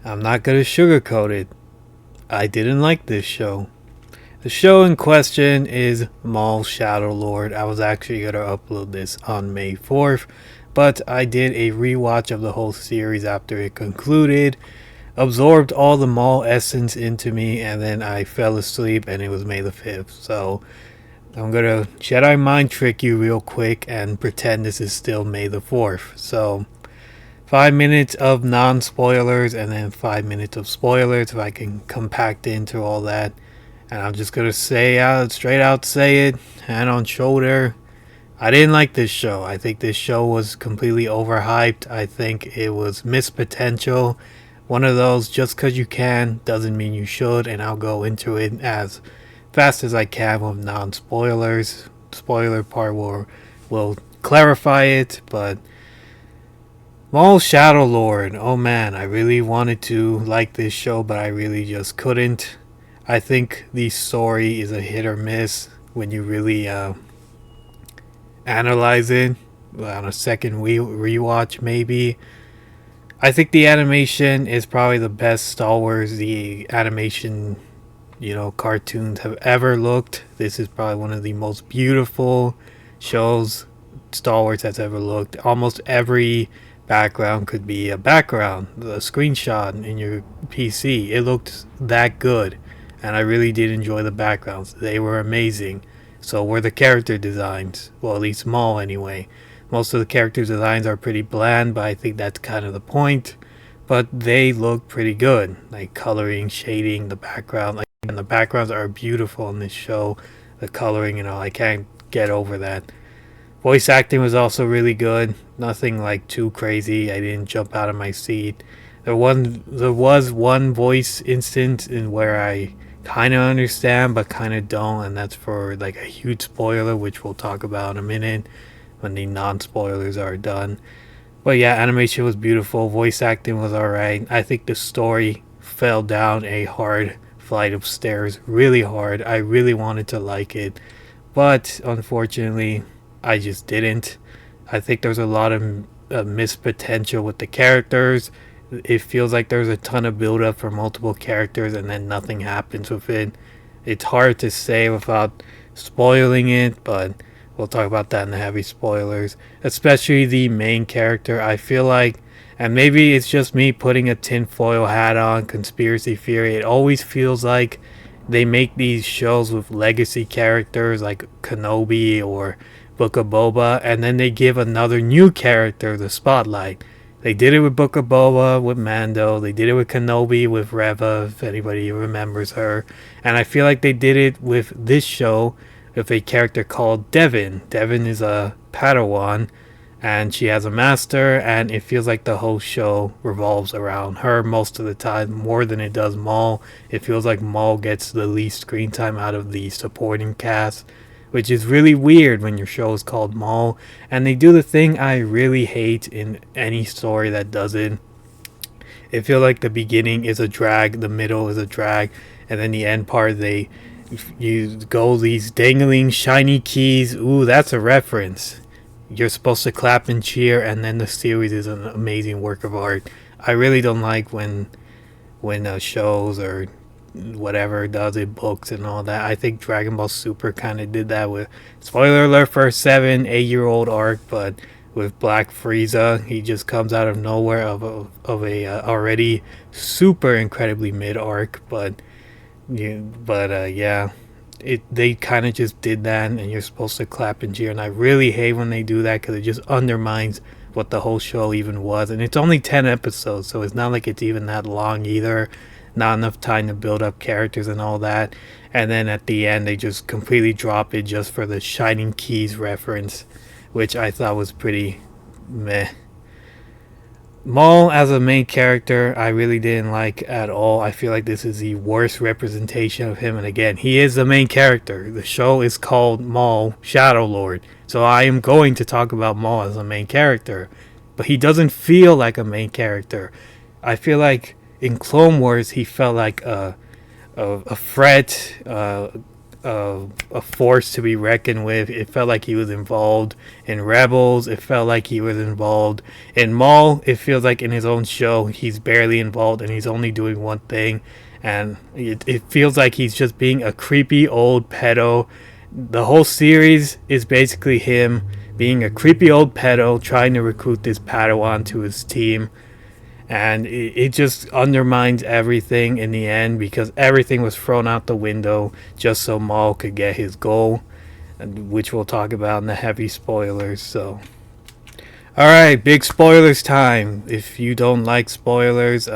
I'm not gonna sugarcoat it. I didn't like this show. The show in question is Maul Shadow Lord. I was actually gonna upload this on May 4th, but I did a rewatch of the whole series after it concluded, absorbed all the Maul essence into me, and then I fell asleep and it was May the 5th. So I'm gonna Jedi mind trick you real quick and pretend this is still May the 4th. So 5 minutes of non spoilers and then 5 minutes of spoilers if I can compact into all that. And I'm just gonna say out straight out say it, hand on shoulder. I didn't like this show. I think this show was completely overhyped. I think it was missed potential. One of those just because you can doesn't mean you should, and I'll go into it as fast as I can with non spoilers. Spoiler part will clarify it, but Maul Shadow Lord. Oh man, I really wanted to like this show, but I really just couldn't. I think the story is a hit or miss when you really analyze it on a second rewatch, maybe. I think the animation is probably the best Star Wars the animation, cartoons have ever looked. This is probably one of the most beautiful shows Star Wars has ever looked. Almost every background could be a background, a screenshot in your PC. It looked that good, and I really did enjoy the backgrounds. They were amazing. So were the character designs. Well, at least Maul anyway. Most of the character designs are pretty bland, but I think that's kind of the point. But they look pretty good, like coloring, shading, the background. Like, and the backgrounds are beautiful in this show. The coloring and all, I can't get over that. Voice acting was also really good. Nothing like too crazy. I didn't jump out of my seat. There was one voice instance in where I kind of understand but kind of don't, and that's for like a huge spoiler, which we'll talk about in a minute when the non-spoilers are done. But yeah, animation was beautiful. Voice acting was alright. I think the story fell down a hard flight of stairs, really hard. I really wanted to like it, but unfortunately I just didn't. I think there's a lot of missed potential with the characters. It feels like there's a ton of build up for multiple characters and then nothing happens with it. It's hard to say without spoiling it, but we'll talk about that in the heavy spoilers. Especially the main character. I feel like, and maybe it's just me putting a tinfoil hat on, conspiracy theory. It always feels like they make these shows with legacy characters like Kenobi or Book of Boba, and then they give another new character the spotlight. They did it with Book of Boba with Mando. They did it with Kenobi with Reva, if anybody remembers her. And I feel like they did it with this show with a character called Devon. Devon is a Padawan, and she has a master, and it feels like the whole show revolves around her most of the time, more than it does Maul. It feels like Maul gets the least screen time out of the supporting cast, which is really weird when your show is called Maul. And they do the thing I really hate in any story that does it. It feels like the beginning is a drag, the middle is a drag, and then the end part they you go these dangling shiny keys. Ooh, that's a reference. You're supposed to clap and cheer, and then the series is an amazing work of art. I really don't like when shows or whatever does it, books and all that. I think Dragon Ball Super kind of did that with, spoiler alert for a 7-8 year old arc, but with Black Frieza, he just comes out of nowhere of a already super incredibly mid arc, but yeah, they kind of just did that, and you're supposed to clap and cheer, and I really hate when they do that because it just undermines what the whole show even was. And it's only 10 episodes, so it's not like it's even that long either. Not enough time to build up characters and all that, and then at the end they just completely drop it just for the Shining Keys reference, which I thought was pretty meh. Maul as a main character, I really didn't like at all. I feel like this is the worst representation of him, and again, he is the main character. The show is called Maul Shadow Lord, so I am going to talk about Maul as a main character, but he doesn't feel like a main character. I feel like in Clone Wars he felt like a threat, a force to be reckoned with. It felt like he was involved in Rebels. It felt like he was involved in Maul. It feels like in his own show he's barely involved and he's only doing one thing, and it feels like he's just being a creepy old pedo. The whole series is basically him being a creepy old pedo trying to recruit this Padawan to his team, and it just undermines everything in the end because everything was thrown out the window just so Maul could get his goal, which we'll talk about in the heavy spoilers. So, alright, big spoilers time. If you don't like spoilers,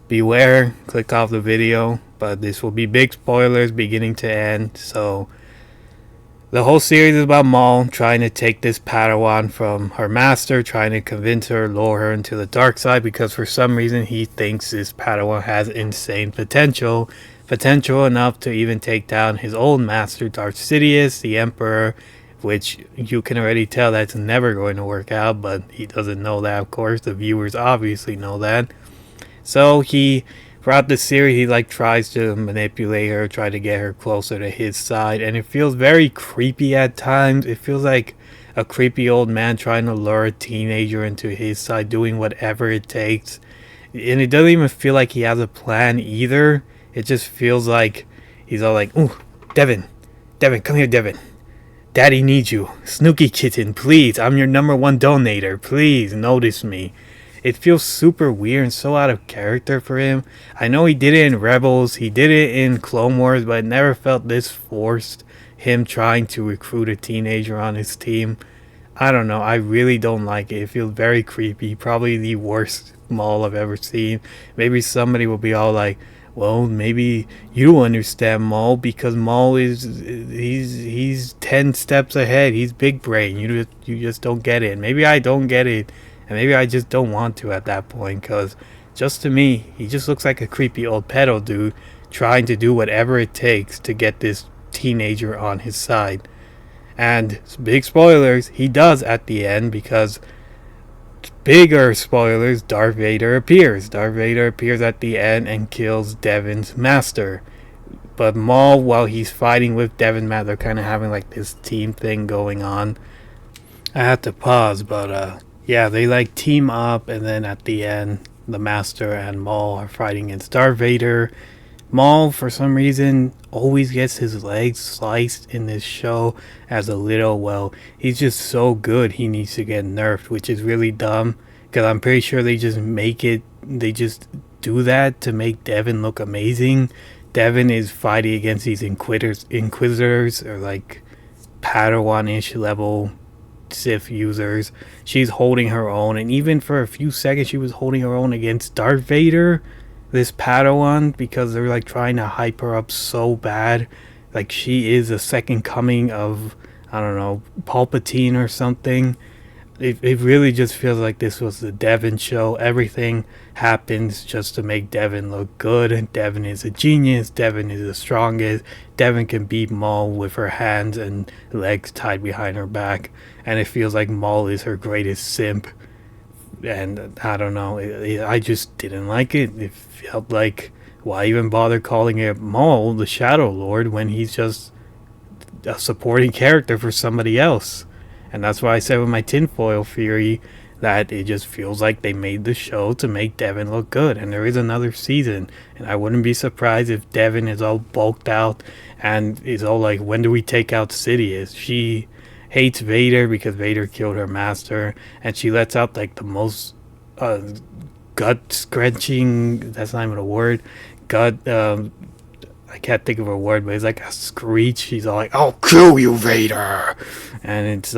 beware, click off the video, but this will be big spoilers beginning to end. So the whole series is about Maul trying to take this Padawan from her master, trying to convince her, lure her into the dark side, because for some reason he thinks this Padawan has insane potential enough to even take down his old master, Darth Sidious, the Emperor, which you can already tell that's never going to work out, but he doesn't know that, of course. The viewers obviously know that. So throughout the series, he tries to manipulate her, try to get her closer to his side, and it feels very creepy at times. It feels like a creepy old man trying to lure a teenager into his side, doing whatever it takes. And it doesn't even feel like he has a plan either. It just feels like he's all like, "Ooh, Devon, come here, Devon. Daddy needs you. Snooky kitten, please. I'm your #1 donator. Please notice me." It feels super weird and so out of character for him. I know he did it in Rebels, he did it in Clone Wars, but it never felt this forced, him trying to recruit a teenager on his team. I don't know, I really don't like it. It feels very creepy, probably the worst Maul I've ever seen. Maybe somebody will be all like, well, maybe you understand Maul because Maul he's 10 steps ahead. He's big brain. You just don't get it. Maybe I don't get it. And maybe I just don't want to at that point, because just to me, he just looks like a creepy old pedo dude trying to do whatever it takes to get this teenager on his side. And big spoilers, he does at the end, because bigger spoilers, Darth Vader appears. Darth Vader appears at the end and kills Devon's master. But Maul, while he's fighting with Devon, they're kind of having this team thing going on. I had to pause, but yeah, they team up, and then at the end, the Master and Maul are fighting against Darth Vader. Maul, for some reason, always gets his legs sliced in this show as a little, well, he's just so good he needs to get nerfed, which is really dumb, because I'm pretty sure they just do that to make Devon look amazing. Devon is fighting against these Inquisitors, or Padawan-ish level Sith users. She's holding her own, and even for a few seconds she was holding her own against Darth Vader, this Padawan, because they're trying to hype her up so bad, she is a second coming of, I don't know, Palpatine or something. It really just feels like this was the Devon show. Everything happens just to make Devon look good. Devon is a genius. Devon is the strongest. Devon can beat Maul with her hands and legs tied behind her back. And it feels like Maul is her greatest simp. And I don't know. I just didn't like it. It felt like, why even bother calling it Maul, the Shadow Lord, when he's just a supporting character for somebody else? And that's why I said with my tinfoil theory that it just feels like they made the show to make Devon look good. And there is another season. And I wouldn't be surprised if Devon is all bulked out and is all like, when do we take out Sidious? She hates Vader because Vader killed her master. And she lets out the most gut-scratching, that's not even a word, I can't think of a word, but it's a screech. She's all like, I'll kill you, Vader. And it's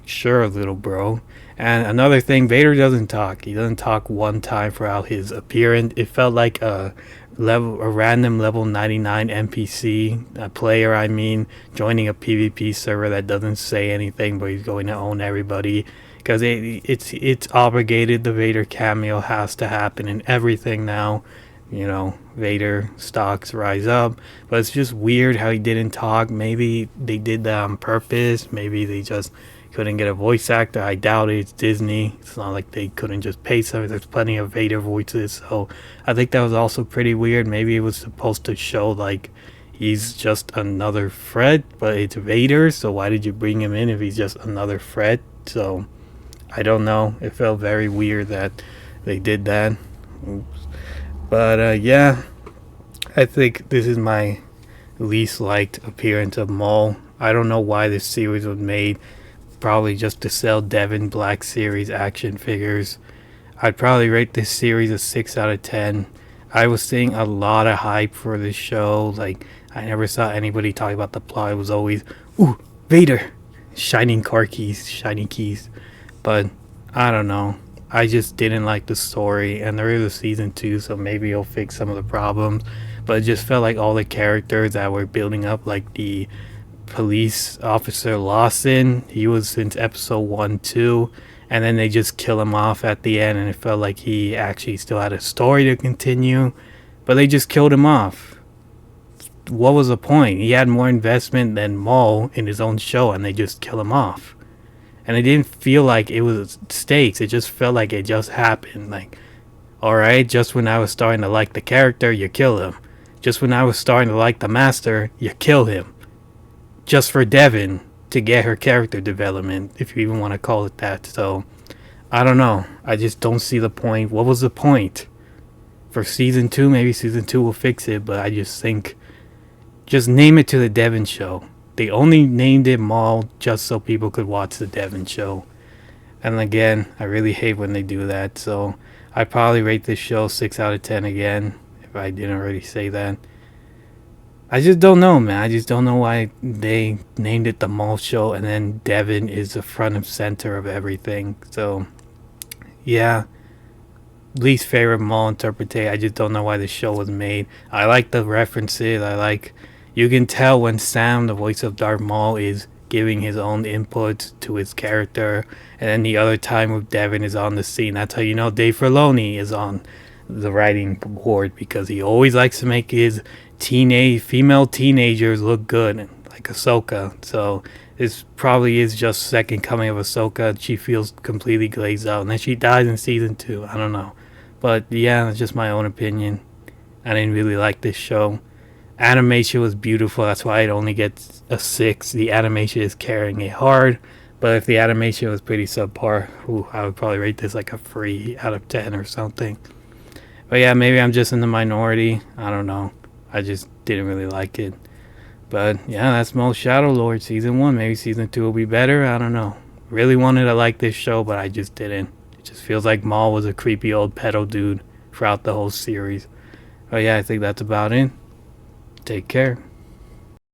sure, little bro. And another thing, Vader doesn't talk. He doesn't talk one time throughout his appearance. It felt like a random level 99 NPC, a player, joining a PvP server that doesn't say anything, but he's going to own everybody. Because it's obligated. The Vader cameo has to happen in everything now. Vader stocks rise up, but it's just weird how he didn't talk. Maybe they did that on purpose. Maybe they just couldn't get a voice actor. I doubt it. It's Disney. It's not like they couldn't just pay somebody. There's plenty of Vader voices, so I think that was also pretty weird. Maybe it was supposed to show he's just another threat, but it's Vader, so why did you bring him in if he's just another threat? So I don't know. It felt very weird that they did that. Oops. But yeah, I think this is my least liked appearance of Maul. I don't know why this series was made. Probably just to sell Devon Black Series action figures. I'd probably rate this series a 6 out of 10. I was seeing a lot of hype for this show. Like, I never saw anybody talk about the plot. It was always, ooh, Vader! Shining car keys, shiny keys. But, I don't know. I just didn't like the story. And there is a season 2, so maybe it'll fix some of the problems. But it just felt like all the characters that were building up, like the police officer Lawson, he was since episode 1, 2. And then they just kill him off at the end, and it felt like he actually still had a story to continue, but they just killed him off. What was the point? He had more investment than Maul in his own show, and they just kill him off. And it didn't feel like it was stakes. It just felt like it just happened. Like, alright, just when I was starting to like the character, you kill him. Just when I was starting to like the master, you kill him. Just for Devon to get her character development, if you even want to call it that. So I don't know. I just don't see the point. What was the point? For season 2, maybe season 2 will fix it, but I just think just name it to the Devon show. They only named it Maul just so people could watch the Devon show. And again, I really hate when they do that. So I probably rate this show 6 out of 10 again, if I didn't already say that. I just don't know, man. I just don't know why they named it the Maul Show, and then Devon is the front and center of everything. So, yeah, least favorite Maul interpretation. I just don't know why the show was made. I like the references. You can tell when Sam, the voice of Darth Maul, is giving his own input to his character, and then the other time with Devon is on the scene. That's how you know Dave Filoni is on the writing board, because he always likes to make his female teenagers look good, like Ahsoka. So this probably is just second coming of Ahsoka. She feels completely glazed out, and then she dies in season 2. I don't know, but yeah, that's just my own opinion. I didn't really like this show. Animation was beautiful. That's why it only gets a 6. The animation is carrying it hard. But if the animation was pretty subpar, I would probably rate this like a 3 out of 10 or something. But yeah, maybe I'm just in the minority. I don't know. I just didn't really like it. But yeah, that's Maul Shadow Lord season 1. Maybe season 2 will be better. I don't know. Really wanted to like this show, but I just didn't. It just feels like Maul was a creepy old pedo dude throughout the whole series. But yeah, I think that's about it. Take care.